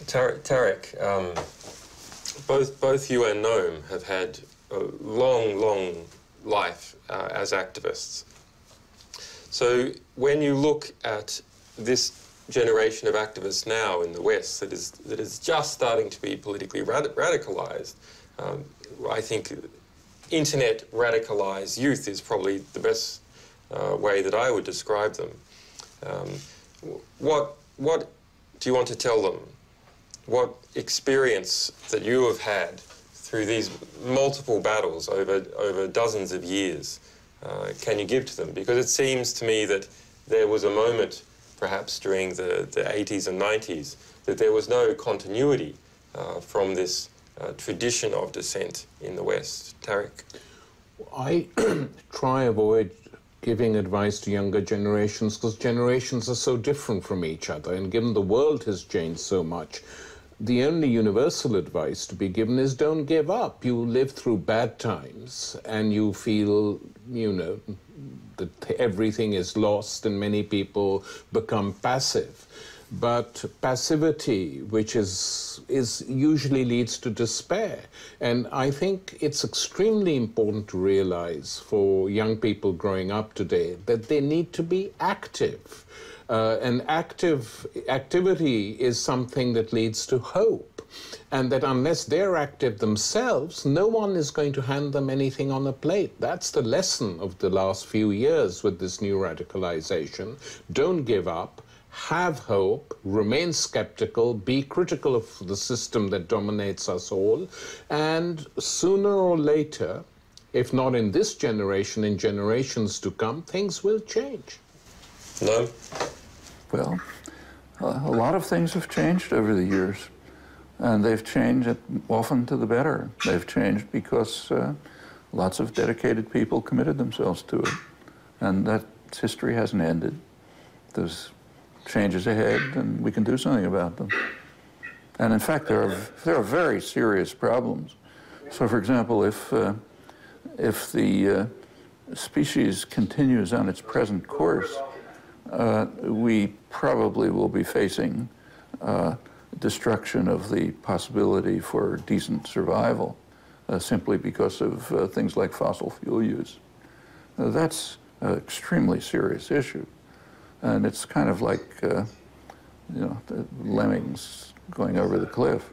Tariq, both you and Noam have had a long life as activists. So when you look at this generation of activists now in the West that is just starting to be politically radicalized, I think internet radicalized youth is probably the best way that I would describe them. What do you want to tell them? What experience that you have had through these multiple battles over dozens of years can you give to them? Because it seems to me that there was a moment, perhaps during the 80s and 90s, that there was no continuity from this tradition of dissent in the West. Tariq? I try avoid giving advice to younger generations because generations are so different from each other, and given the world has changed so much, the only universal advice to be given is don't give up. You live through bad times and you feel, you know, that everything is lost and many people become passive. But passivity, which is usually leads to despair. And I think it's extremely important to realize for young people growing up today that they need to be active. And activity is something that leads to hope. And that unless they're active themselves, no one is going to hand them anything on a plate. That's the lesson of the last few years with this new radicalization. Don't give up. Have hope, remain skeptical, be critical of the system that dominates us all, and sooner or later, if not in this generation, in generations to come, things will change. No? Well, a lot of things have changed over the years, and they've changed often to the better. They've changed because lots of dedicated people committed themselves to it, and that history hasn't ended. There's changes ahead, and we can do something about them. And in fact, there are very serious problems. So, for example, if the species continues on its present course, we probably will be facing destruction of the possibility for decent survival simply because of things like fossil fuel use. That's an extremely serious issue. And it's kind of like, you know, the lemmings going over the cliff.